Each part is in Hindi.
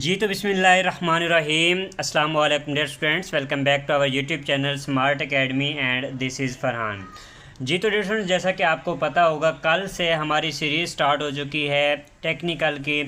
जी तो बिस्मिल्लाहिर्रहमानिर्रहीम अस्सलाम वालेकुम dear students, welcome back to our YouTube channel smart academy and this is Farhan. जी तो डियर स्टूडेंट्स, जैसा कि आपको पता होगा कल से हमारी सीरीज़ स्टार्ट हो चुकी है टेक्निकल की।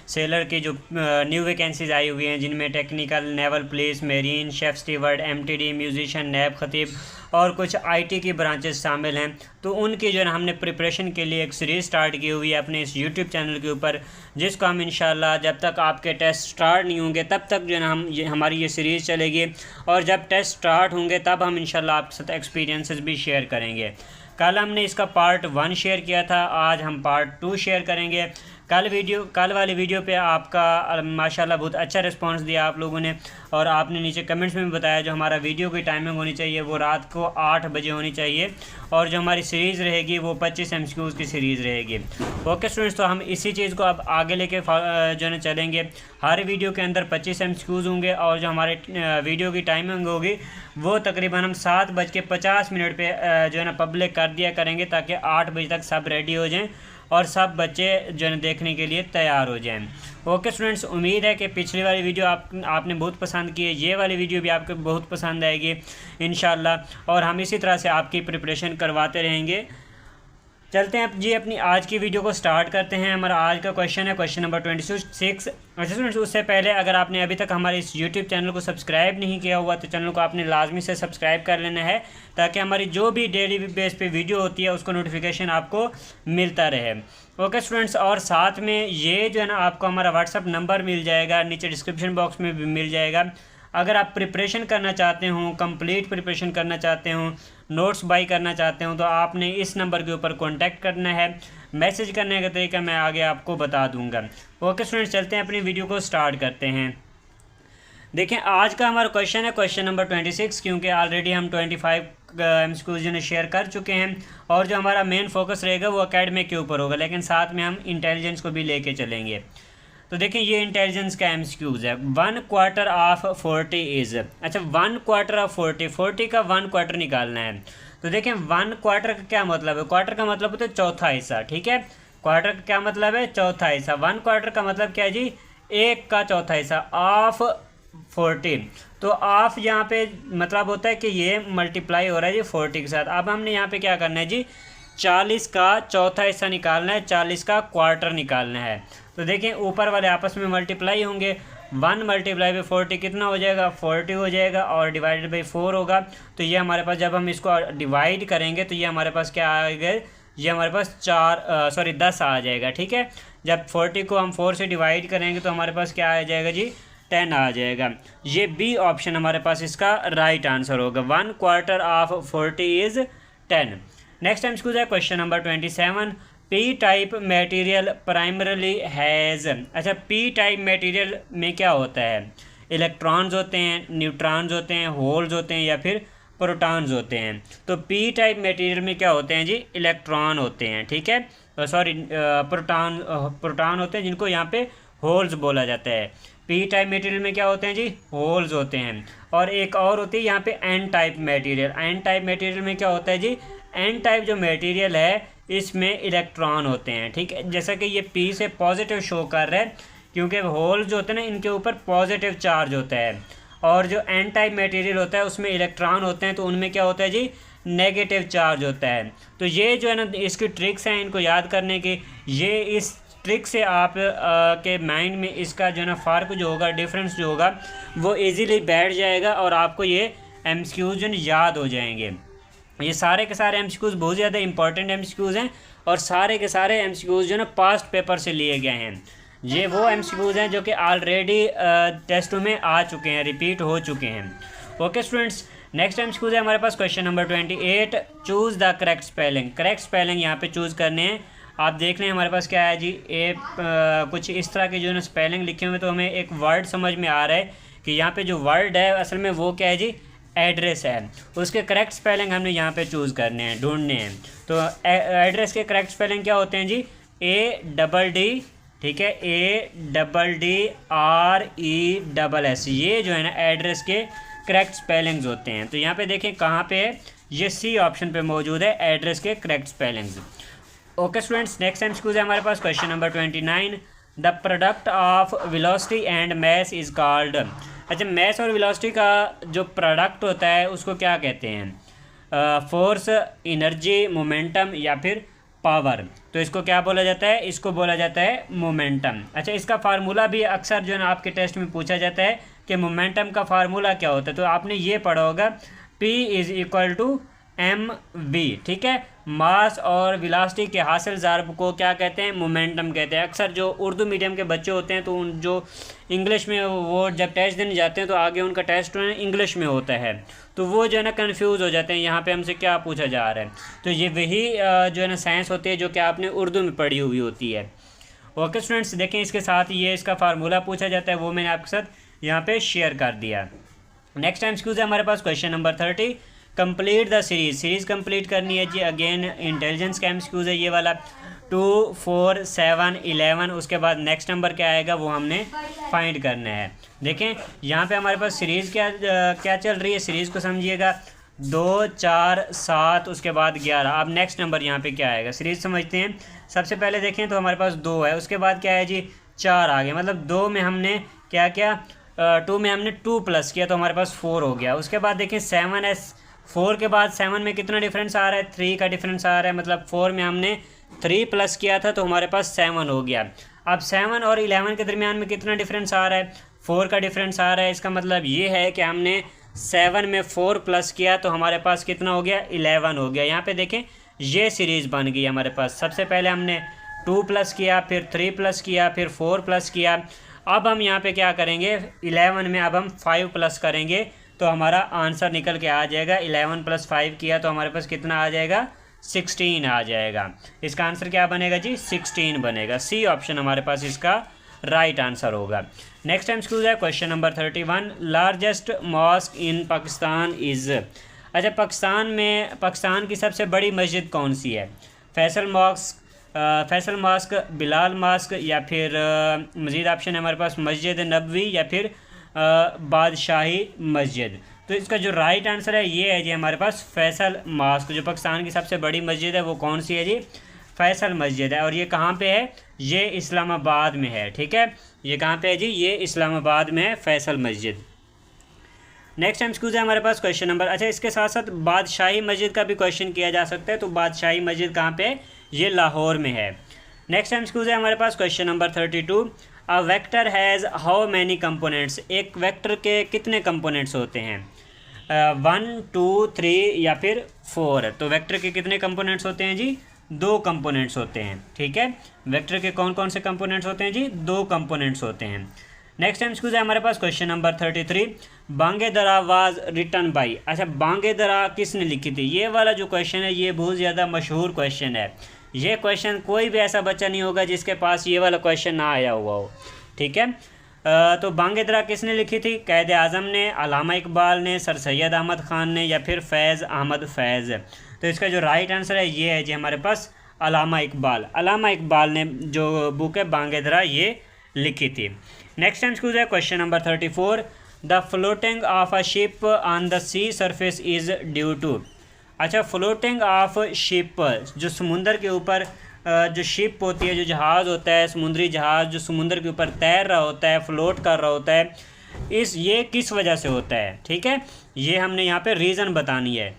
सेलर की जो न्यू वैकेंसीज आई हुई हैं जिनमें technical, naval police, marine, chef steward, MTD, musician, नैब खतीब और कुछ आईटी की ब्रांचेस शामिल हैं। तो उनकी जो है हमने प्रिपरेशन के लिए एक सीरीज़ स्टार्ट की हुई है अपने इस यूट्यूब चैनल के ऊपर, जिसको हम इंशाल्लाह जब तक आपके टेस्ट स्टार्ट नहीं होंगे तब तक जो है हमारी ये सीरीज़ चलेगी, और जब टेस्ट स्टार्ट होंगे तब हम इंशाल्लाह आपके साथ एक्सपीरियंसेस भी शेयर करेंगे। कल हमने इसका पार्ट 1 शेयर किया था, आज हम पार्ट 2 शेयर करेंगे। कल वाली वीडियो पे आपका माशाल्लाह बहुत अच्छा रिस्पांस दिया आप लोगों ने, और आपने नीचे कमेंट्स में भी बताया जो हमारा वीडियो की टाइमिंग होनी चाहिए वो रात को 8 बजे होनी चाहिए, और जो हमारी सीरीज़ रहेगी वो 25 MCQs की सीरीज़ रहेगी। ओके स्टूडेंट्स, तो हम इसी चीज़ को अब आगे लेके जो है चलेंगे। हर वीडियो के अंदर 25 MCQs होंगे, और जो हमारे वीडियो की टाइमिंग होगी वो तकरीबन हम 7:50 पे जो है ना पब्लिक कर दिया करेंगे, ताकि 8 बजे तक सब रेडी हो जाएँ और सब बच्चे जो है देखने के लिए तैयार हो जाएं। ओके स्टूडेंट्स, उम्मीद है कि पिछली वाली वीडियो आपने बहुत पसंद की है, ये वाली वीडियो भी आपको बहुत पसंद आएगी इंशाल्लाह, और हम इसी तरह से आपकी प्रिपरेशन करवाते रहेंगे। चलते हैं जी अपनी आज की वीडियो को स्टार्ट करते हैं। हमारा आज का क्वेश्चन है क्वेश्चन नंबर 26। अच्छा स्टूडेंट्स, उससे पहले अगर आपने अभी तक हमारे इस यूट्यूब चैनल को सब्सक्राइब नहीं किया हुआ तो चैनल को आपने लाजमी से सब्सक्राइब कर लेना है, ताकि हमारी जो भी डेली बेस पे वीडियो होती है उसको नोटिफिकेशन आपको मिलता रहे। ओके स्टूडेंट्स, और साथ में ये जो है ना आपको हमारा व्हाट्सअप नंबर मिल जाएगा, नीचे डिस्क्रिप्शन बॉक्स में भी मिल जाएगा। अगर आप प्रिपरेशन करना चाहते हो, कंप्लीट प्रिपरेशन करना चाहते हो, नोट्स बाई करना चाहते हो, तो आपने इस नंबर के ऊपर कांटेक्ट करना है। मैसेज करने का तरीका मैं आगे आपको बता दूंगा। ओके स्टूडेंट्स, चलते हैं अपनी वीडियो को स्टार्ट करते हैं। देखें, आज का हमारा क्वेश्चन है क्वेश्चन नंबर 26, क्योंकि ऑलरेडी हम 25 MCQs जो शेयर कर चुके हैं, और जो हमारा मेन फोकस रहेगा वो एकेडमिक के ऊपर होगा, लेकिन साथ में हम इंटेलिजेंस को भी लेके चलेंगे। तो देखें, ये इंटेलिजेंस का MCQs है। 1/4 ऑफ 40 इज़, अच्छा 1/4 ऑफ 40 का 1/4 निकालना है। तो देखें 1/4 का क्या मतलब है? क्वार्टर का मतलब होता है चौथा हिस्सा, ठीक है। क्वार्टर का क्या मतलब है? चौथा हिस्सा। 1/4 का मतलब क्या है जी? 1 का चौथा हिस्सा, ऑफ 40। तो ऑफ यहाँ पे मतलब होता है कि ये मल्टीप्लाई हो रहा है जी 40 के साथ। अब हमने यहाँ पे क्या करना है जी? 40 का चौथा हिस्सा निकालना है, 40 का क्वार्टर निकालना है। तो देखें ऊपर वाले आपस में मल्टीप्लाई होंगे। 1 मल्टीप्लाई बाई 40 कितना हो जाएगा? 40 हो जाएगा, और डिवाइडेड बाई 4 होगा। तो ये हमारे पास जब हम इसको डिवाइड करेंगे तो ये हमारे पास क्या आएगा? ये हमारे पास 10 आ जाएगा, ठीक है। जब 40 को हम 4 से डिवाइड करेंगे तो हमारे पास क्या आ जाएगा जी? 10 आ जाएगा। ये बी ऑप्शन हमारे पास इसका राइट आंसर होगा। 1/4 ऑफ 40 इज़ 10। नेक्स्ट MCQ है question number 27। P type material primarily has, अच्छा पी टाइप मटेरियल में क्या होता है? इलेक्ट्रॉन्स होते हैं, न्यूट्रॉन्स होते हैं, होल्स होते हैं, या फिर प्रोटॉन्स होते हैं। तो पी टाइप मटेरियल में क्या होते हैं जी? इलेक्ट्रॉन होते हैं, ठीक है। सॉरी, प्रोटॉन होते हैं, जिनको यहाँ पे होल्स बोला जाता है। पी टाइप मटेरियल में क्या होते हैं जी? होल्स होते हैं। और एक और होती है यहाँ पे N type material. N type material में क्या होता है जी? एन टाइप जो मटेरियल है इसमें इलेक्ट्रॉन होते हैं, ठीक है। जैसा कि ये पी से पॉजिटिव शो कर रहा है, क्योंकि होल जो होते हैं ना इनके ऊपर पॉजिटिव चार्ज होता है, और जो एन टाइप मटेरियल होता है उसमें इलेक्ट्रॉन होते हैं, तो उनमें क्या होता है जी? नेगेटिव चार्ज होता है। तो ये जो है ना इसकी ट्रिक्स हैं इनको याद करने की। ये इस ट्रिक से आप के माइंड में इसका जो है ना फ़र्क जो होगा, डिफरेंस जो होगा वो इजीली बैठ जाएगा, और आपको ये MCQs जो याद हो जाएंगे। ये सारे के सारे MCQs बहुत ज़्यादा इंपॉर्टेंट MCQs हैं, और सारे के सारे MCQs जो है ना पास्ट पेपर से लिए गए हैं। ये वो MCQs हैं जो कि ऑलरेडी टेस्टों में आ चुके हैं, रिपीट हो चुके हैं। ओके स्टूडेंट्स, नेक्स्ट MCQs है हमारे पास question number 28। Choose the correct spelling. Correct spelling यहाँ पे चूज़ करने हैं। आप देख लें हमारे पास क्या है जी? कुछ इस तरह के जो है ना स्पेलिंग लिखे हुए, तो हमें एक वर्ड समझ में आ रहा है कि यहाँ पे जो वर्ड है असल में वो क्या है जी? एड्रेस है। उसके करेक्ट स्पेलिंग हमने यहाँ पे चूज़ करने हैं, ढूंढने हैं। तो एड्रेस के करेक्ट स्पेलिंग क्या होते हैं जी? ADD, ठीक है, ADDRESS। ये जो है ना एड्रेस के करेक्ट स्पेलिंग्स होते हैं। तो यहाँ पे देखें कहाँ पे है? ये सी ऑप्शन पे मौजूद है, एड्रेस के correct spellings. Okay students, next MCQ है हमारे पास question number 29। The product of velocity and mass is called. अच्छा, मास और वेलोसिटी का जो प्रोडक्ट होता है उसको क्या कहते हैं? फोर्स, एनर्जी, मोमेंटम या फिर पावर। तो इसको क्या बोला जाता है? इसको बोला जाता है मोमेंटम। अच्छा, इसका फार्मूला भी अक्सर जो है ना आपके टेस्ट में पूछा जाता है कि मोमेंटम का फार्मूला क्या होता है। तो आपने ये पढ़ा होगा P is equal to mv, ठीक है। मास और वेलोसिटी के हासिल ज़ारब को क्या कहते हैं? मोमेंटम कहते हैं। अक्सर जो उर्दू मीडियम के बच्चे होते हैं तो उन जो इंग्लिश में वो जब टेस्ट देने जाते हैं तो आगे उनका टेस्ट जो है इंग्लिश में होता है, तो वो जो है ना कंफ्यूज हो जाते हैं यहाँ पे हमसे क्या पूछा जा रहा है। तो ये वही जो है ना साइंस होती है जो कि आपने उर्दू में पढ़ी हुई होती है। ओके स्टूडेंट्स, देखें इसके साथ ये इसका फार्मूला पूछा जाता है, वो मैंने आपके साथ यहाँ पे शेयर कर दिया। नेक्स्ट टाइम एक्सक्यूज है हमारे पास question number 30, complete the series complete करनी है जी। अगेन इंटेलिजेंस का एक्सक्यूज है ये वाला। 2, 4, 7, 11, उसके बाद नेक्स्ट नंबर क्या आएगा वो हमने फाइंड करना है। देखें यहाँ पे हमारे पास सीरीज़ क्या चल रही है, सीरीज़ को समझिएगा। 2, 4, 7, उसके बाद 11। अब नेक्स्ट नंबर यहाँ पे क्या आएगा, सीरीज़ समझते हैं। सबसे पहले देखें तो हमारे पास 2 है, उसके बाद क्या है जी 4 आ गया, मतलब 2 में हमने क्या किया, 2 में हमने 2 प्लस किया तो हमारे पास 4 हो गया। उसके बाद देखें 7 है, 4 के बाद 7 में कितना डिफरेंस आ रहा है, 3 का डिफरेंस आ रहा है, मतलब 4 में हमने 3 प्लस किया था तो हमारे पास 7 हो गया। अब 7 और 11 के दरमियान में कितना डिफरेंस आ रहा है, 4 का डिफरेंस आ रहा है। इसका मतलब ये है कि हमने 7 में 4 प्लस किया तो हमारे पास कितना हो गया, 11 हो गया। यहाँ पे देखें ये सीरीज़ बन गई हमारे पास। सबसे पहले हमने 2 प्लस किया, फिर 3 प्लस किया, फिर 4 प्लस किया। अब हम यहाँ पे क्या करेंगे, 11 में अब हम 5 प्लस करेंगे तो हमारा आंसर निकल के आ जाएगा। 11 + 5 किया तो हमारे पास कितना आ जाएगा, 16 आ जाएगा। इसका आंसर क्या बनेगा जी, 16 बनेगा। सी ऑप्शन हमारे पास इसका राइट आंसर होगा। नेक्स्ट टाइम स्कूल है question number 31, largest mosque in Pakistan is. अच्छा, पाकिस्तान की सबसे बड़ी मस्जिद कौन सी है? फैसल मॉस्क, बिलाल मॉस्क या फिर मज़ीद ऑप्शन है हमारे पास मस्जिद नबवी या फिर बादशाही मस्जिद। तो इसका जो राइट आंसर है ये है जी हमारे पास फैसल मॉस्क। जो पाकिस्तान की सबसे बड़ी मस्जिद है वो कौन सी है जी, फैसल मस्जिद है। और ये कहाँ पे है, ये इस्लामाबाद में है, ठीक है। ये कहाँ पे है जी, ये इस्लामाबाद में है फैसल मस्जिद। नेक्स्ट टाइम स्कूल है हमारे पास क्वेश्चन नंबर, अच्छा इसके साथ साथ बादशाही मस्जिद का भी क्वेश्चन किया जा सकता है। तो बादशाही मस्जिद कहाँ पे है, ये लाहौर में है। नेक्स्ट टाइम स्कूल है हमारे पास question number 32, a vector has how many components. एक वेक्टर के कितने कंपोनेंट्स होते हैं, 1, 2, 3 या फिर 4। तो वेक्टर के कितने कंपोनेंट्स होते हैं जी, 2 कंपोनेंट्स होते हैं, ठीक है। वेक्टर के कौन कौन से कंपोनेंट्स होते हैं जी, 2 कंपोनेंट्स होते हैं। नेक्स्ट टाइम स्कूल है हमारे पास क्वेश्चन नंबर 33, बांगे दरा वाज रिटन बाई। अच्छा, बांगे दरा किसने लिखी थी, ये वाला जो क्वेश्चन है ये बहुत ज़्यादा मशहूर क्वेश्चन है। ये क्वेश्चन कोई भी ऐसा बच्चा नहीं होगा जिसके पास ये वाला क्वेश्चन ना आया हुआ हो, ठीक है। तो बांगे दरा किसने लिखी थी, कैद आज़म ने, अलामा इकबाल ने, सर सैयद अहमद ख़ान ने या फिर फैज़ अहमद फैज़। तो इसका जो राइट आंसर है ये है जी हमारे पास अलामा इकबाल। अलामा इकबाल ने जो बुक है बांगे दरा ये लिखी थी। नेक्स्ट टाइम स्कूल है question number 34, the floating of a ship on the sea surface is due to. अच्छा, फ्लोटिंग ऑफ शिप, जो समुंदर के ऊपर जो शिप होती है, जो जहाज़ होता है, समुद्री जहाज़ जो समुंदर के ऊपर तैर रहा होता है, फ्लोट कर रहा होता है, ये किस वजह से होता है, ठीक है। ये हमने यहाँ पे रीज़न बतानी है।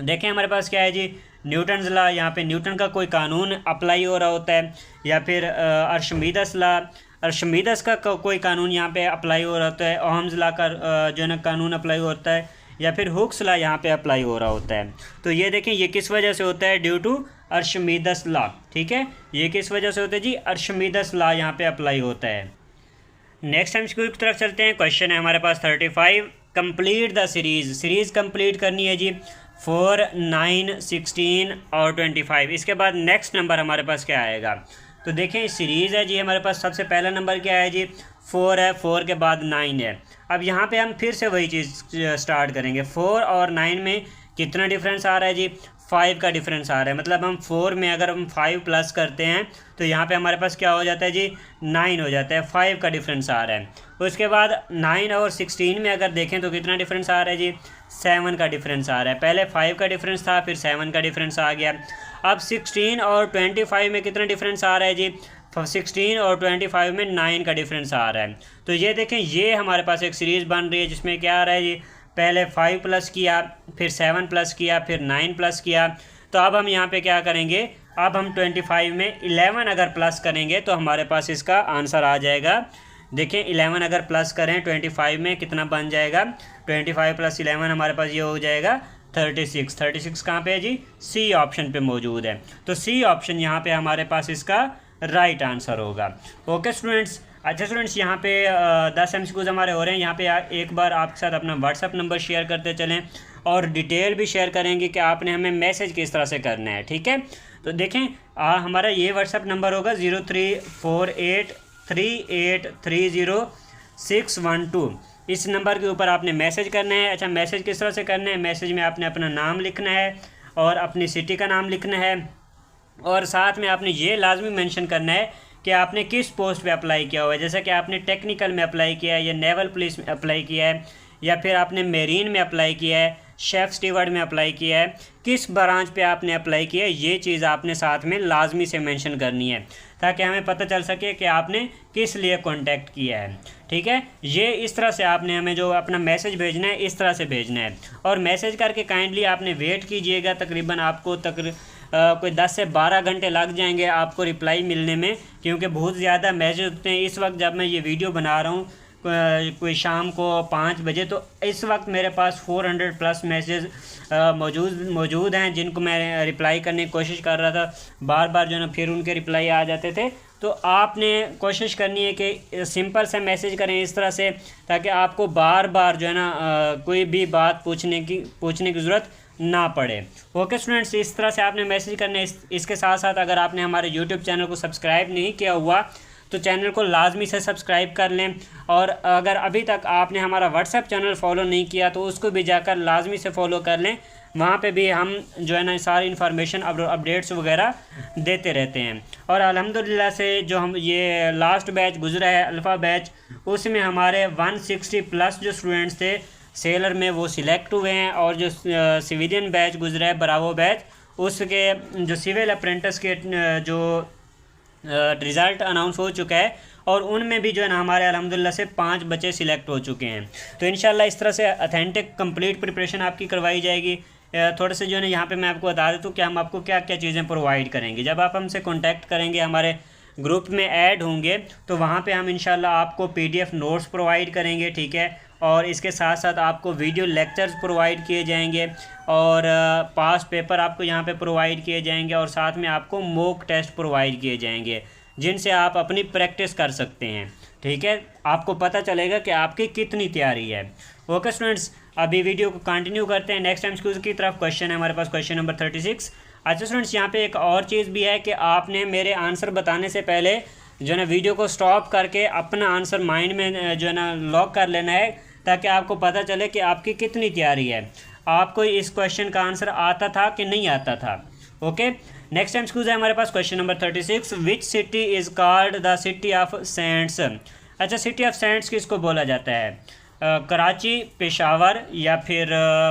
देखें हमारे पास क्या है जी, न्यूटन्स लॉ, यहाँ पे न्यूटन का कोई कानून अप्लाई हो रहा होता है, या फिर अर्शमीदस लॉ, अर्शमीदस का कोई कानून यहाँ पे अप्लाई हो रहा होता है, ओहम्स लॉ का जो है ना कानून अप्लाई होता है, या फिर हुक्स लॉ यहाँ पे अप्लाई हो रहा होता है। तो ये देखें ये किस वजह से होता है, ड्यू टू अर्शमीदस लॉ, ठीक है। ये किस वजह से होता है जी, अर्शमीदस लॉ यहाँ पे अप्लाई होता है। नेक्स्ट टाइम स्कूल की तरफ चलते हैं। क्वेश्चन है हमारे पास 35, कंप्लीट द सीरीज़ कंप्लीट करनी है जी 4, 9, 16 और 25। इसके बाद नेक्स्ट नंबर हमारे पास क्या आएगा, तो देखें सीरीज़ है जी हमारे पास सबसे पहला नंबर क्या है जी 4 है, 4 के बाद 9 है। अब यहाँ पे हम फिर से वही चीज़ स्टार्ट करेंगे। 4 और 9 में कितना डिफरेंस आ रहा है जी, 5 का डिफरेंस आ रहा है। मतलब हम 4 में अगर हम 5 प्लस करते हैं तो यहाँ पे हमारे पास क्या हो जाता है जी, 9 हो जाता है, 5 का डिफरेंस आ रहा है। उसके बाद 9 और 16 में अगर देखें तो कितना डिफरेंस आ रहा है जी, 7 का डिफरेंस आ रहा है। पहले 5 का डिफरेंस था, फिर 7 का डिफरेंस आ गया। अब 16 और 25 में कितना डिफरेंस आ रहा है जी, 16 और 25 में 9 का डिफरेंस आ रहा है। तो ये देखें, ये हमारे पास एक सीरीज़ बन रही है जिसमें क्या आ रहा है जी, पहले 5 प्लस किया, फिर 7 प्लस किया, फिर 9 प्लस किया। तो अब हम यहाँ पे क्या करेंगे, अब हम 25 में 11 अगर प्लस करेंगे तो हमारे पास इसका आंसर आ जाएगा। देखें 11 अगर प्लस करें 25 में कितना बन जाएगा, 25 प्लस 11 हमारे पास ये हो जाएगा 36। 36 कहाँ पे है जी, सी ऑप्शन पे मौजूद है। तो सी ऑप्शन यहाँ पे हमारे पास इसका राइट आंसर होगा। Okay students. अच्छा स्टूडेंट्स, यहाँ पे 10 MCQs हमारे हो रहे हैं। यहाँ पे एक बार आपके साथ अपना व्हाट्सअप नंबर शेयर करते चलें और डिटेल भी शेयर करेंगे कि आपने हमें मैसेज किस तरह से करना है, ठीक है। तो देखें हमारा ये व्हाट्सअप नंबर होगा 03483830 इस नंबर के ऊपर आपने मैसेज करना है। अच्छा, मैसेज किस तरह से करना है, मैसेज में आपने अपना नाम लिखना है और अपनी सिटी का नाम लिखना है और साथ में आपने ये लाजमी मेंशन करना है कि आपने किस पोस्ट पे अप्लाई किया हुआ है। जैसे कि आपने टेक्निकल में अप्लाई किया है या नेवल पुलिस में अप्लाई किया है या फिर आपने मेरीन में अप्लाई किया है, शेफ़ स्टीवर्ड में अप्लाई किया है, किस ब्रांच पे आपने अप्लाई किया है, ये चीज़ आपने साथ में लाजमी से मेंशन करनी है ताकि हमें पता चल सके कि आपने किस लिए कांटेक्ट किया है, ठीक है। ये इस तरह से आपने हमें जो अपना मैसेज भेजना है इस तरह से भेजना है और मैसेज करके काइंडली आपने वेट कीजिएगा। तकरीबन आपको कोई 10 से 12 घंटे लग जाएंगे आपको रिप्लाई मिलने में, क्योंकि बहुत ज़्यादा मैसेज होते हैं। इस वक्त जब मैं ये वीडियो बना रहा हूँ कोई शाम को 5 बजे, तो इस वक्त मेरे पास 400 प्लस मैसेज मौजूद हैं जिनको मैं रिप्लाई करने की कोशिश कर रहा था। बार बार जो है ना फिर उनके रिप्लाई आ जाते थे। तो आपने कोशिश करनी है कि सिंपल से मैसेज करें इस तरह से ताकि आपको बार बार जो है ना कोई भी बात पूछने की ज़रूरत ना पड़े। ओके स्टूडेंट्स, इस तरह से आपने मैसेज करने। इसके साथ साथ अगर आपने हमारे यूट्यूब चैनल को सब्सक्राइब नहीं किया हुआ तो चैनल को लाजमी से सब्सक्राइब कर लें और अगर अभी तक आपने हमारा व्हाट्सएप चैनल फॉलो नहीं किया तो उसको भी जाकर लाजमी से फॉलो कर लें। वहाँ पे भी हम जो है ना सारी इन्फॉर्मेशन अपडेट्स वगैरह देते रहते हैं। और अल्हम्दुलिल्लाह से जो हम ये लास्ट बैच गुजरा है अल्फ़ा बैच, उसमें हमारे 160 प्लस जो स्टूडेंट्स थे सेलर में वो सिलेक्ट हुए हैं और जो सिविलियन बैच गुजरा है ब्रावो बैच, उसके जो सिविल अप्रेंटिस के जो रिज़ल्ट अनाउंस हो चुका है और उनमें भी जो है ना हमारे अल्हम्दुलिल्लाह से 5 बच्चे सिलेक्ट हो चुके हैं। तो इंशाल्लाह इस तरह से ऑथेंटिक कंप्लीट प्रिपरेशन आपकी करवाई जाएगी। थोड़े से जो है ना यहाँ पे मैं आपको बता देता हूँ कि हम आपको क्या क्या चीज़ें प्रोवाइड करेंगे। जब आप हमसे कॉन्टैक्ट करेंगे, हमारे ग्रुप में ऐड होंगे, तो वहाँ पे हम इंशाल्लाह आपको PDF नोट्स प्रोवाइड करेंगे, ठीक है। और इसके साथ साथ आपको वीडियो लेक्चर्स प्रोवाइड किए जाएंगे और पास पेपर आपको यहाँ पे प्रोवाइड किए जाएंगे और साथ में आपको मॉक टेस्ट प्रोवाइड किए जाएंगे जिनसे आप अपनी प्रैक्टिस कर सकते हैं, ठीक है। आपको पता चलेगा कि आपकी कितनी तैयारी है। ओके स्टूडेंट्स, अभी वीडियो को कंटिन्यू करते हैं। नेक्स्ट MCQ की तरफ क्वेश्चन है हमारे पास, क्वेश्चन नंबर 36। अच्छा स्टूडेंट्स, यहाँ पे एक और चीज़ भी है कि आपने मेरे आंसर बताने से पहले जो है ना वीडियो को स्टॉप करके अपना आंसर माइंड में जो है ना लॉक कर लेना है ताकि आपको पता चले कि आपकी कितनी तैयारी है, आपको इस क्वेश्चन का आंसर आता था कि नहीं आता था। ओके, नेक्स्ट MCQ है हमारे पास, question number 36। Which city is called the city of saints. अच्छा, सिटी ऑफ सेंट्स किसको बोला जाता है? कराची, पेशावर या फिर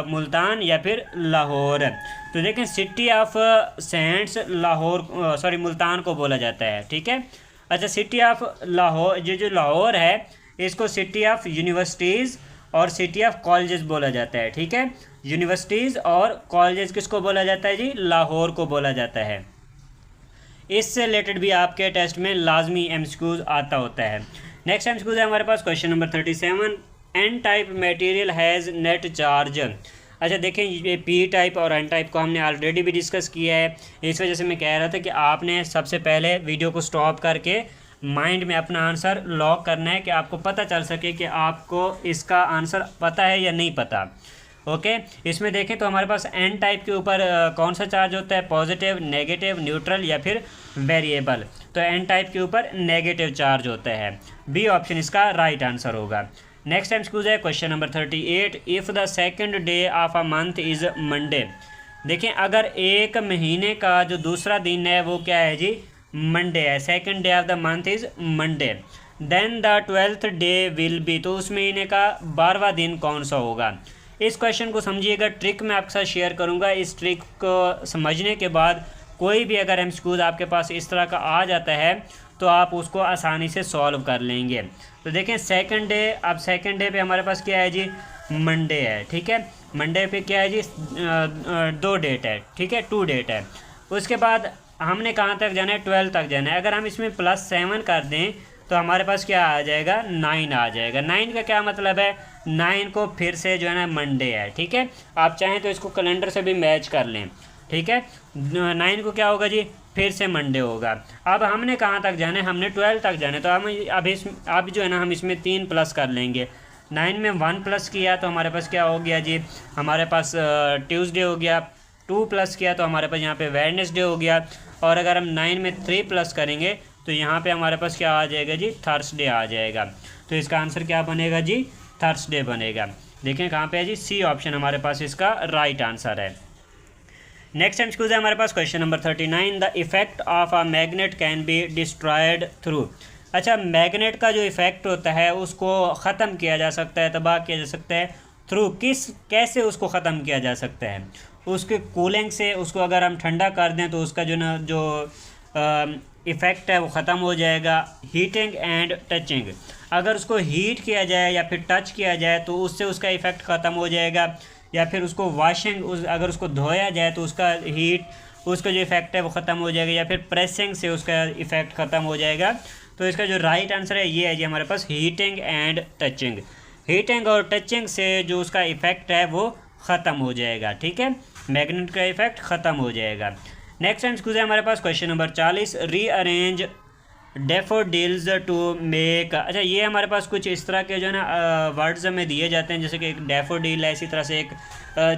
मुल्तान या फिर लाहौर। तो देखें, city of cents Lahore Multan को बोला जाता है, ठीक है। अच्छा, सिटी ऑफ लाहौर जो लाहौर है इसको सिटी ऑफ यूनिवर्सिटीज़ और सिटी ऑफ कॉलेजेस बोला जाता है, ठीक है। यूनिवर्सिटीज़ और कॉलेजेस किसको बोला जाता है जी? लाहौर को बोला जाता है। इससे रिलेटेड भी आपके टेस्ट में लाजमी MCQs आता होता है। नेक्स्ट MCQ है हमारे पास, question number 37। N type material has net charge. अच्छा देखें, ये P टाइप और N टाइप को हमने ऑलरेडी भी डिस्कस किया है। इस वजह से मैं कह रहा था कि आपने सबसे पहले वीडियो को स्टॉप करके माइंड में अपना आंसर लॉक करना है कि आपको पता चल सके कि आपको इसका आंसर पता है या नहीं पता। ओके, इसमें देखें तो हमारे पास N टाइप के ऊपर कौन सा चार्ज होता है? पॉजिटिव, नेगेटिव, न्यूट्रल या फिर वेरिएबल। तो N टाइप के ऊपर नेगेटिव चार्ज होता है। बी ऑप्शन इसका राइट आंसर होगा। नेक्स्ट MCQ है question number 38। If the second day of a month is Monday. देखें, अगर एक महीने का जो दूसरा दिन है वो क्या है जी? मंडे है। Second day of the month is Monday. Then the 12th day will be. तो उस महीने का 12वां दिन कौन सा होगा? इस क्वेश्चन को समझिएगा, ट्रिक मैं आपके साथ शेयर करूंगा। इस ट्रिक को समझने के बाद कोई भी अगर MCQ आपके पास इस तरह का आ जाता है तो आप उसको आसानी से सॉल्व कर लेंगे। तो देखें सेकंड डे, अब सेकंड डे पे हमारे पास क्या है जी, मंडे है, ठीक है। मंडे पे क्या है जी, 2 डेट है, ठीक है, 2 डेट है। उसके बाद हमने कहाँ तक जाना है, 12 तक जाना है। अगर हम इसमें +7 कर दें तो हमारे पास क्या आ जाएगा, 9 आ जाएगा। 9 का क्या मतलब है, 9 को फिर से जो है ना मंडे है, ठीक है। आप चाहें तो इसको कैलेंडर से भी मैच कर लें, ठीक है। 9 को क्या होगा जी, फिर से मंडे होगा। अब हमने कहाँ तक जाना है, हमने 12 तक जाना है। तो हम अब जो है ना हम इसमें 3 प्लस कर लेंगे। 9 में 1 प्लस किया तो हमारे पास क्या हो गया जी, हमारे पास ट्यूसडे हो गया। 2 प्लस किया तो हमारे पास यहाँ पे वेडनेसडे हो गया। और अगर हम 9 में 3 प्लस करेंगे तो यहाँ पे हमारे पास क्या आ जाएगा जी, थर्सडे आ जाएगा। तो इसका आंसर क्या बनेगा जी, थर्सडे बनेगा। देखें कहाँ पे है जी, सी ऑप्शन हमारे पास इसका राइट आंसर है। नेक्स्ट एंड स्कूज है हमारे पास question number 39, the effect of a magnet can be destroyed through. अच्छा, मैग्नेट का जो इफेक्ट होता है उसको ख़त्म किया जा सकता है, तबाह किया जा सकता है थ्रू, कैसे उसको ख़त्म किया जा सकता है, उसके कूलिंग से। उसको अगर हम ठंडा कर दें तो उसका जो इफ़ेक्ट है वो ख़त्म हो जाएगा। हीटिंग एंड टचिंग, अगर उसको हीट किया जाए या फिर टच किया जाए तो उससे उसका इफ़ेक्ट ख़त्म हो जाएगा। या फिर उसको वॉशिंग, अगर उसको धोया जाए तो उसका उसका जो इफ़ेक्ट है वो ख़त्म हो जाएगा। या फिर प्रेसिंग से उसका इफ़ेक्ट ख़त्म हो जाएगा। तो इसका जो राइट आंसर है ये है जी हमारे पास हीटिंग एंड टचिंग। हीटिंग और टचिंग से जो उसका इफ़ेक्ट है वो ख़त्म हो जाएगा, ठीक है, मैग्नेट का इफ़ेक्ट ख़त्म हो जाएगा। नेक्स्ट टाइम स्कूज है हमारे पास question number 40, rearrange daffodils to make. अच्छा, ये हमारे पास कुछ इस तरह के जो है ना वर्ड्स हमें दिए जाते हैं, जैसे कि एक डैफोडिल है, इसी तरह से एक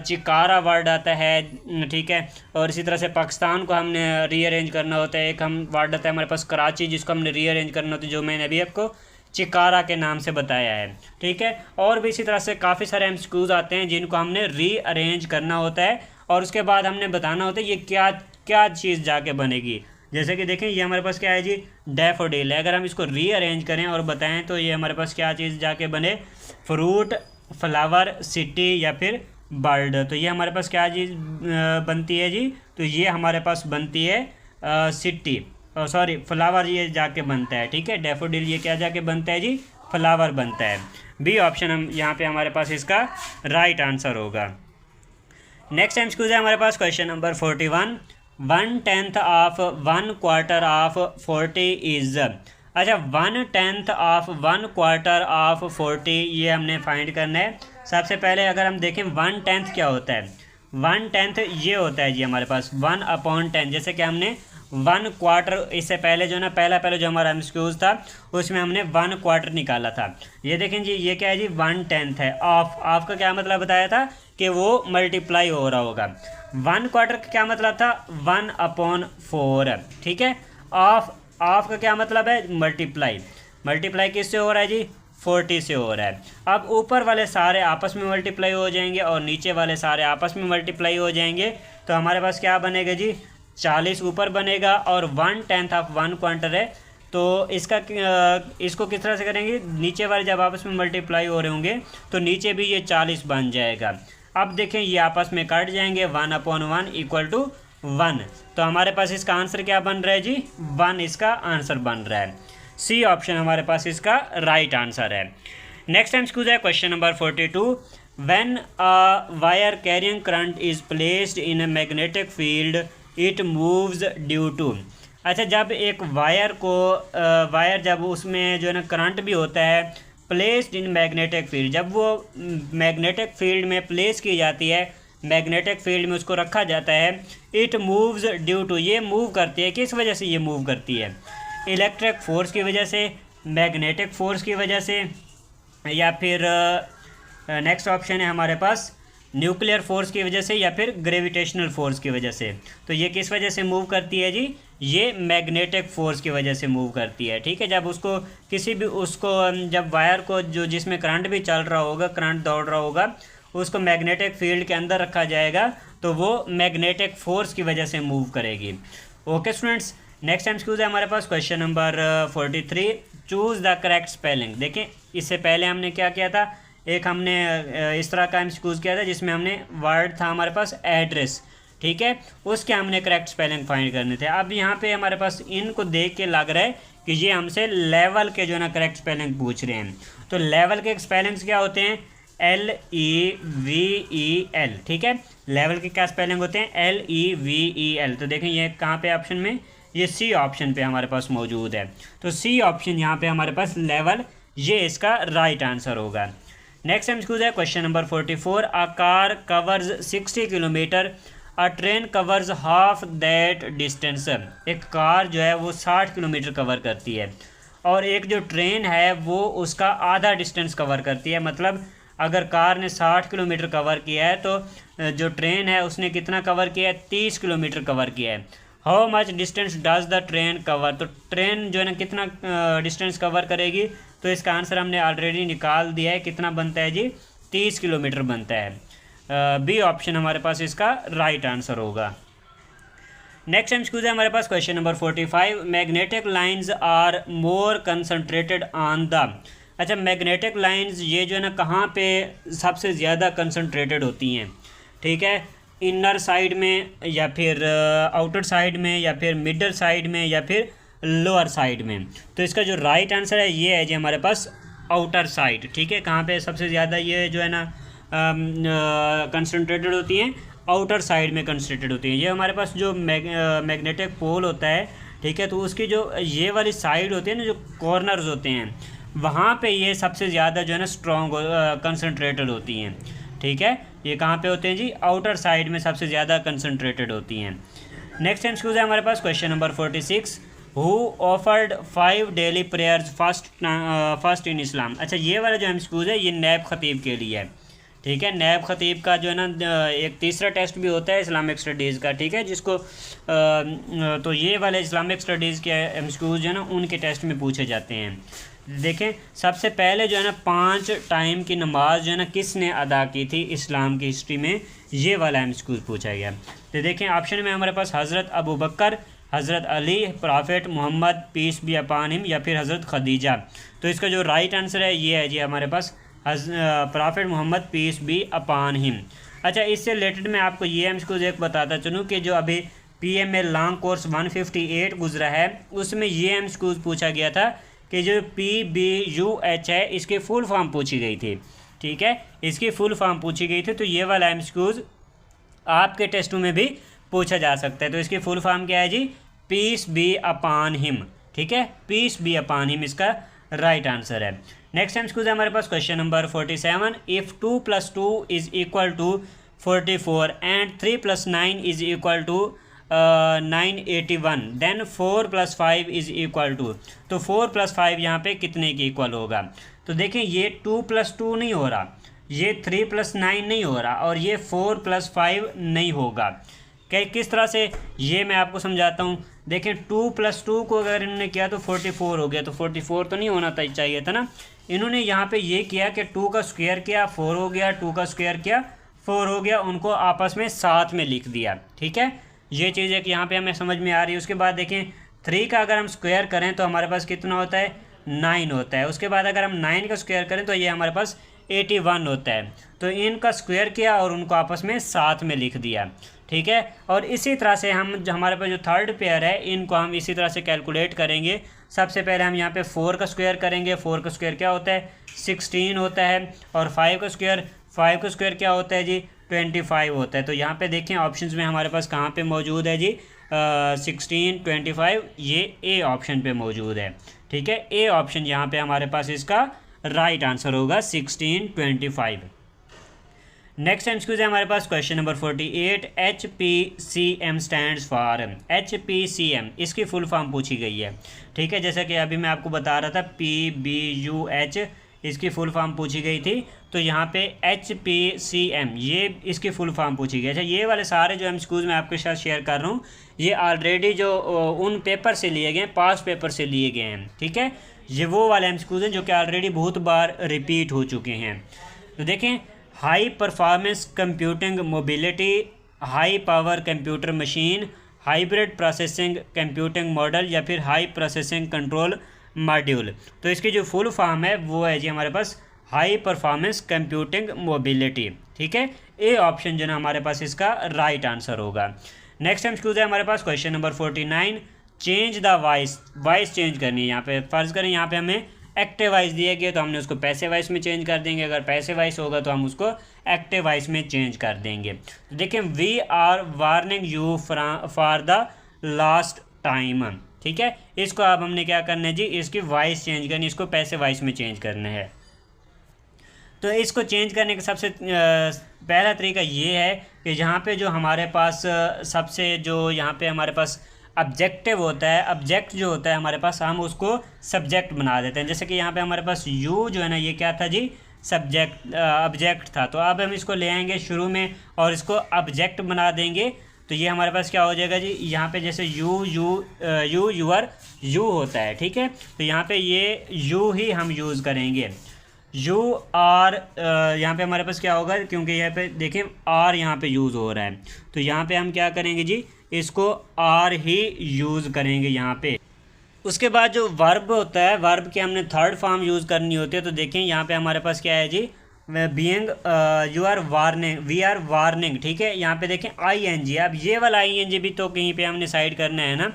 चिकारा वर्ड आता है, ठीक है। और इसी तरह से पाकिस्तान को हमने रीअरेंज करना होता है। एक हम वर्ड आता है हमारे पास कराची, जिसको हमने रीअरेंज करना होता है, जो मैंने अभी आपको चिकारा के नाम से बताया है, ठीक है। और भी इसी तरह से काफ़ी सारे एमसीक्यूज आते हैं जिनको हमने रीअरेंज करना होता है और उसके बाद हमने बताना होता है ये क्या क्या चीज़ जाके बनेगी। जैसे कि देखें ये हमारे पास क्या है जी, डैफोडिल है। अगर हम इसको रीअरेंज करें और बताएं तो ये हमारे पास क्या चीज़ जाके बने, फ्रूट, फ्लावर, सिटी या फिर बर्ड। तो ये हमारे पास क्या चीज़ बनती है जी, तो ये हमारे पास बनती है सिटी, सॉरी फ्लावर, ये जाके बनता है, ठीक है। डैफोडिल ये क्या जाके बनता है जी, फ्लावर बनता है। बी ऑप्शन हम यहाँ पे हमारे पास इसका राइट आंसर होगा। नेक्स्ट टाइम स्कूज है हमारे पास question number 41, 1/10 of 1/4 of 40 is. अच्छा, 1/10 ऑफ 1/4 ऑफ 40 ये हमने फाइंड करना है। सबसे पहले अगर हम देखें 1/10 क्या होता है, 1/10 ये होता है जी हमारे पास 1/10। जैसे कि हमने 1/4, इससे पहले जो ना पहला जो हमारा एमसीक्यूज था उसमें हमने 1/4 निकाला था। ये देखें जी, ये क्या है जी, 1/10 है। ऑफ का क्या मतलब बताया था कि वो मल्टीप्लाई हो रहा होगा। 1/4 का क्या मतलब था, 1/4, ठीक है। ऑफ का क्या मतलब है, मल्टीप्लाई किससे हो रहा है जी, 40 से हो रहा है। अब ऊपर वाले सारे आपस में मल्टीप्लाई हो जाएंगे और नीचे वाले सारे आपस में मल्टीप्लाई हो जाएंगे। तो हमारे पास क्या बनेगा जी, 40 ऊपर बनेगा और 1/10 ऑफ 1/4 है। तो इसको किस तरह से करेंगे, नीचे वाले जब आपस में मल्टीप्लाई हो रहे होंगे तो नीचे भी ये 40 बन जाएगा। अब देखें ये आपस में कट जाएंगे, 1/1 इक्वल टू 1। तो हमारे पास इसका आंसर क्या बन रहा है जी, 1 इसका आंसर बन रहा है। सी ऑप्शन हमारे पास इसका राइट आंसर है। नेक्स्ट टाइम स्कूज है question number 42, when a wire carrying current is placed in a magnetic field it moves due to. अच्छा, जब एक वायर जब उसमें जो है ना करंट भी होता है, प्लेस्ड इन मैग्नेटिक फील्ड, जब वो मैग्नेटिक फील्ड में प्लेस की जाती है, मैग्नेटिक फील्ड में उसको रखा जाता है, इट मूव्स ड्यू टू, ये मूव करती है, किस वजह से ये मूव करती है, इलेक्ट्रिक फोर्स की वजह से, मैग्नेटिक फोर्स की वजह से, या फिर नेक्स्ट ऑप्शन है हमारे पास न्यूक्लियर फोर्स की वजह से, या फिर ग्रेविटेशनल फोर्स की वजह से। तो ये किस वजह से मूव करती है जी, ये मैग्नेटिक फोर्स की वजह से मूव करती है, ठीक है। जब उसको जब वायर को जिसमें करंट भी चल रहा होगा, करंट दौड़ रहा होगा, उसको मैग्नेटिक फील्ड के अंदर रखा जाएगा तो वो मैग्नेटिक फोर्स की वजह से मूव करेगी। ओके स्टूडेंट्स, नेक्स्ट टाइम स्कूज है हमारे पास question number 43, choose the correct spelling. देखें इससे पहले हमने क्या किया था, एक हमने इस तरह का एमसीक्यूज किया था जिसमें हमने वर्ड था हमारे पास एड्रेस, ठीक है, उसके हमने करेक्ट स्पेलिंग फाइंड करने थे। अब यहाँ पे हमारे पास इनको देख के लग रहा है कि ये हमसे लेवल के जो है ना करेक्ट स्पेलिंग पूछ रहे हैं। तो लेवल के स्पेलिंग्स क्या होते हैं? LEVEL, ठीक है। लेवल के क्या स्पेलिंग होते हैं? LEVEL। तो देखें ये कहाँ पे ऑप्शन में, ये सी ऑप्शन पे हमारे पास मौजूद है। तो सी ऑप्शन यहाँ पे हमारे पास लेवल, ये इसका राइट आंसर होगा। नेक्स्ट एमसीक्यू है question number 44। A car covers 60 kilometre, a train covers half that distance. एक कार जो है वो 60 किलोमीटर कवर करती है और एक जो ट्रेन है वो उसका आधा डिस्टेंस कवर करती है। मतलब अगर कार ने 60 किलोमीटर कवर किया है तो जो ट्रेन है उसने कितना कवर किया है? 30 किलोमीटर कवर किया है। How much distance does the train cover? तो ट्रेन जो है ना कितना डिस्टेंस कवर करेगी? तो इसका आंसर हमने ऑलरेडी निकाल दिया है, कितना बनता है जी? 30 किलोमीटर बनता है। बी ऑप्शन हमारे पास इसका राइट आंसर होगा। नेक्स्ट एमसीक्यू है हमारे पास question number 45। Magnetic lines are more concentrated on the. अच्छा, मैग्नेटिक लाइंस ये जो है ना कहाँ पे सबसे ज़्यादा कंसंट्रेटेड होती हैं? ठीक है, इनर साइड में या फिर आउटर साइड में या फिर मिडल साइड में या फिर लोअर साइड में। तो इसका जो राइट आंसर है ये है जी हमारे पास आउटर साइड। ठीक है, कहाँ पे सबसे ज़्यादा ये जो है ना कंसंट्रेटेड होती हैं? आउटर साइड में कंसंट्रेटेड होती हैं। ये हमारे पास जो मैग्नेटिक पोल होता है, ठीक है, तो उसकी जो ये वाली साइड होती है ना, जो कॉर्नर्स होते हैं, वहाँ पे ये सबसे ज़्यादा जो है ना स्ट्रॉन्ग कंसंट्रेटेड होती हैं। ठीक है, ये कहाँ पे होते हैं जी? आउटर साइड में सबसे ज़्यादा कंसंट्रेटेड होती हैं। नेक्स्ट एमसीक्यू है हमारे पास question number 46। Who offered 5 daily prayers first in Islam. अच्छा, ये वाला जो एमसीक्यू है ये नैब खतीब के लिए है। ठीक है, नैब खतीब का जो है ना एक तीसरा टेस्ट भी होता है इस्लामिक स्टडीज़ का। ठीक है, जिसको तो ये वाले इस्लामिक स्टडीज़ के एमसीक्यूज़ जो है ना उनके टेस्ट में पूछे जाते हैं। देखें, सबसे पहले जो है ना 5 टाइम की नमाज जो है ना किसने अदा की थी इस्लाम की हिस्ट्री में? ये वाला एमसीक्यू पूछा गया। तो देखें ऑप्शन में हमारे पास हज़रत अबू बकर, हज़रत Ali, prophet Muhammad peace be upon him, या फिर हज़रत खदीजा। तो इसका जो राइट आंसर है ये है जी हमारे पास prophet Muhammad peace be upon him. अच्छा, इससे रिलेटेड मैं आपको ये एमसीक्यू एक बताता चलूँ कि जो अभी PMA लॉन्ग कोर्स 158 गुजरा है उसमें ये एमसीक्यू पूछा गया था कि जो PBUH है इसकी फुल फॉर्म पूछी गई थी। ठीक है, इसकी फुल फॉर्म पूछी गई थी। तो ये वाला एमसीक्यूज़ आपके टेस्टों में भी पूछा जा सकता है। तो इसकी फुल फॉर्म क्या है जी? Peace be upon him. ठीक है, पीस बी अपॉन हिम इसका राइट आंसर है। नेक्स्ट एमसीक्यू है हमारे पास question number 47। If 2 + 2 is equal to 44 and 3 + 9 is equal to 981 then 4 + 5 is equal to. तो 4 + 5 यहाँ पे कितने की इक्वल होगा? तो देखें, ये 2 + 2 नहीं हो रहा, ये 3 + 9 नहीं हो रहा और ये 4 + 5 नहीं होगा। किस तरह से, ये मैं आपको समझाता हूँ। देखें, 2 + 2 को अगर इन्होंने किया तो 44 हो गया, तो 44 तो नहीं होना चाहिए था ना। इन्होंने यहाँ पे ये किया कि 2 का स्क्वायर किया 4 हो गया, 2 का स्क्वायर किया 4 हो गया, उनको आपस में साथ में लिख दिया। ठीक है, ये चीज़ है कि यहाँ पे हमें समझ में आ रही है। उसके बाद देखें, 3 का अगर हम स्क्वायर करें तो हमारे पास कितना होता है? 9 होता है। उसके बाद अगर हम 9 का स्क्वायर करें तो ये हमारे पास 81 होता है। तो इनका स्क्वायर किया और उनको आपस में साथ में लिख दिया। ठीक है, और इसी तरह से हम हमारे पास जो थर्ड पेयर है इनको हम इसी तरह से कैलकुलेट करेंगे। सबसे पहले हम यहाँ पे 4 का स्क्वायर करेंगे। 4 का स्क्वायर क्या होता है? 16 होता है। और 5 का स्क्वायर क्या होता है जी? 25 होता है। तो यहाँ पे देखें ऑप्शंस में हमारे पास कहाँ पे मौजूद है जी? 16, 25, ये ए ऑप्शन पे मौजूद है। ठीक है, ए ऑप्शन यहाँ पे हमारे पास इसका राइट आंसर होगा 16, 25। नेक्स्ट एमसीक्यू है हमारे पास question number 48। HPCM stands for. HPCM इसकी फुल फॉर्म पूछी गई है। ठीक है, जैसा कि अभी मैं आपको बता रहा था PBUH इसकी फुल फॉर्म पूछी गई थी। तो यहाँ पे HPCM ये इसकी फुल फॉर्म पूछी गई। अच्छा, ये वाले सारे जो एमसीक्यूज़ मैं आपके साथ शेयर कर रहा हूँ ये ऑलरेडी जो उन पेपर से लिए गए, पास पेपर से लिए गए हैं। ठीक है, ये वो वाले एमसीक्यूज़ हैं जो कि ऑलरेडी बहुत बार रिपीट हो चुके हैं। तो देखें, high performance computing mobility, high power computer machine, hybrid processing computing model, या फिर हाई प्रोसेसिंग कंट्रोल मॉड्यूल। तो इसकी जो फुल फॉर्म है वो है जी हमारे पास हाई परफॉर्मेंस कंप्यूटिंग मोबिलिटी। ठीक है, ए ऑप्शन जो ना हमारे पास इसका राइट आंसर होगा। नेक्स्ट एमसीक्यू है हमारे पास question number 49। Change the voice change करनी है। यहाँ पे फ़र्ज़ करें यहाँ पे हमें एक्टिव वॉइस दिया गया तो हमने उसको पैसिव वॉइस में चेंज कर देंगे, अगर पैसिव वॉइस होगा तो हम उसको एक्टिव वॉइस में चेंज कर देंगे। तो देखिए we are warning you for the last time, ठीक है। इसको अब हमने क्या करना है जी, इसकी वॉइस चेंज करनी, इसको पैसिव वॉइस में चेंज करना है। तो इसको चेंज करने का सबसे पहला तरीका ये है कि यहाँ पे जो हमारे पास सबसे जो यहाँ पे हमारे पास ऑब्जेक्टिव होता है, ऑब्जेक्ट जो होता है हमारे पास, हम उसको सब्जेक्ट बना देते हैं। जैसे कि यहाँ पे हमारे पास यू जो है ना, ये क्या था जी, सब्जेक्ट ऑब्जेक्ट था। तो अब हम इसको ले आएंगे शुरू में और इसको ऑब्जेक्ट बना देंगे। तो ये हमारे पास क्या हो जाएगा जी, यहाँ पे जैसे यू यूअर यू होता है, ठीक है। तो यहाँ पे ये यू ही हम यूज़ करेंगे। यू आर यहाँ पे हमारे पास क्या होगा, क्योंकि यहाँ पे देखें आर यहाँ पे यूज़ हो रहा है, तो यहाँ पे हम क्या करेंगे जी, इसको आर ही यूज़ करेंगे यहाँ पे। उसके बाद जो वर्ब होता है, वर्ब की हमने थर्ड फॉर्म यूज़ करनी होती है। तो देखें यहाँ पे हमारे पास क्या है जी, being you are warning, we are warning, ठीक है। यहाँ पे देखें आई एन जी, अब ये वाला आई एन जी भी तो कहीं पे हमने साइड करना है ना।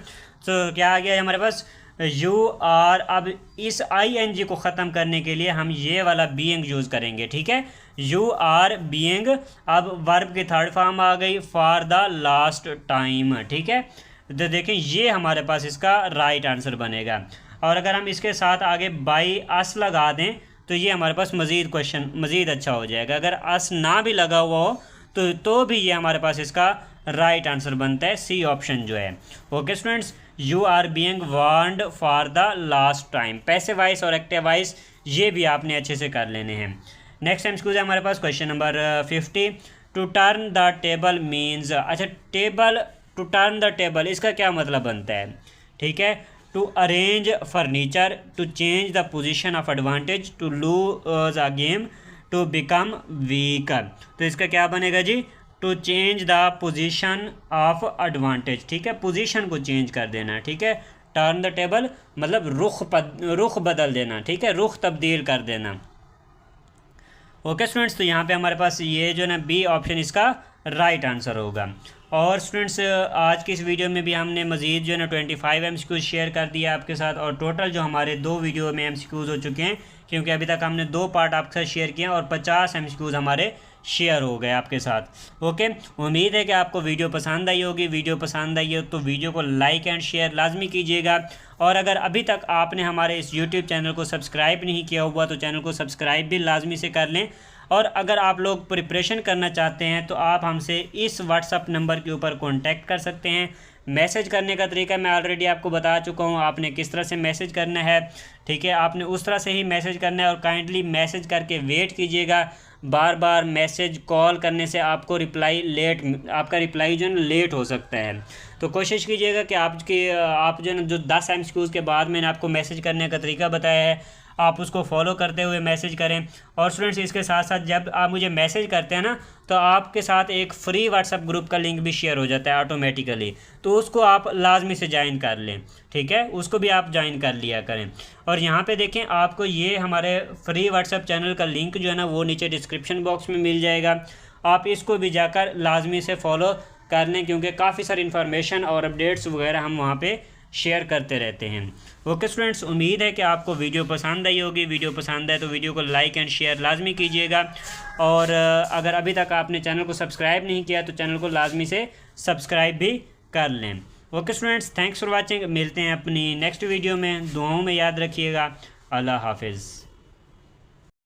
तो क्या आ गया है हमारे पास, यू आर। अब इस आई एन जी को ख़त्म करने के लिए हम ये वाला बीइंग यूज़ करेंगे, ठीक है। यू आर बीइंग, अब वर्ब की थर्ड फॉर्म आ गई, फॉर द लास्ट टाइम, ठीक है। तो देखें ये हमारे पास इसका राइट आंसर बनेगा। और अगर हम इसके साथ आगे बाई अस लगा दें तो ये हमारे पास मज़ीद अच्छा हो जाएगा। अगर अस ना भी लगा हुआ हो तो भी ये हमारे पास इसका राइट आंसर बनता है, सी ऑप्शन जो है। Okay students, you are being warned for the last time. Passive voice और एक्टिव वॉइस ये भी आपने अच्छे से कर लेने हैं। नेक्स्ट एमसीक्यू है हमारे पास question number 50। To turn the table means, अच्छा table, to turn the table इसका क्या मतलब बनता है, ठीक है। To arrange furniture, to change the position of advantage, to lose a game, to become weaker. तो इसका क्या बनेगा जी, to change the position of advantage, ठीक है, पोजीशन को चेंज कर देना, ठीक है। टर्न द टेबल मतलब रुख बदल देना, ठीक है, रुख तब्दील कर देना। ओके स्टूडेंट्स, तो यहाँ पे हमारे पास ये जो ना बी ऑप्शन इसका राइट आंसर होगा। और स्टूडेंट्स आज की इस वीडियो में भी हमने मज़ीद जो है ना 25 MCQs शेयर कर दिया आपके साथ, और टोटल जो हमारे 2 वीडियो में MCQs हो चुके हैं, क्योंकि अभी तक हमने 2 पार्ट आपके साथ शेयर किए और 50 MCQs हमारे शेयर हो गए आपके साथ। ओके, उम्मीद है कि आपको वीडियो पसंद आई होगी। वीडियो पसंद आई हो तो वीडियो को लाइक एंड शेयर लाजमी कीजिएगा। और अगर अभी तक आपने हमारे इस यूट्यूब चैनल को सब्सक्राइब नहीं किया हुआ तो चैनल को सब्सक्राइब भी लाजमी से कर लें। और अगर आप लोग प्रिपरेशन करना चाहते हैं तो आप हमसे इस व्हाट्सअप नंबर के ऊपर कॉन्टैक्ट कर सकते हैं। मैसेज करने का तरीका मैं ऑलरेडी आपको बता चुका हूँ, आपने किस तरह से मैसेज करना है, ठीक है। आपने उस तरह से ही मैसेज करना है और काइंडली मैसेज करके वेट कीजिएगा। बार बार मैसेज कॉल करने से आपका रिप्लाई जो है लेट हो सकता है। तो कोशिश कीजिएगा कि आप जो है ना जो 10 MCQs के बाद मैंने आपको मैसेज करने का तरीका बताया है आप उसको फॉलो करते हुए मैसेज करें। और स्टूडेंट्स इसके साथ साथ जब आप मुझे मैसेज करते हैं ना तो आपके साथ एक फ्री व्हाट्सअप ग्रुप का लिंक भी शेयर हो जाता है ऑटोमेटिकली, तो उसको आप लाजमी से ज्वाइन कर लें, ठीक है, उसको भी आप ज्वाइन कर लिया करें। और यहाँ पे देखें आपको ये हमारे फ्री व्हाट्सअप चैनल का लिंक जो है ना वो नीचे डिस्क्रिप्शन बॉक्स में मिल जाएगा, आप इसको भी जाकर लाजमी से फॉलो कर लें, क्योंकि काफ़ी सारी इन्फॉर्मेशन और अपडेट्स वगैरह हम वहाँ पे शेयर करते रहते हैं। ओके स्टूडेंट्स, उम्मीद है कि आपको वीडियो पसंद आई होगी। वीडियो पसंद है तो वीडियो को लाइक एंड शेयर लाजमी कीजिएगा। और अगर अभी तक आपने चैनल को सब्सक्राइब नहीं किया तो चैनल को लाजमी से सब्सक्राइब भी कर लें। Okay students, thanks for watching. मिलते हैं अपनी नेक्स्ट वीडियो में। दुआओं में याद रखिएगा। अल्लाह हाफिज़।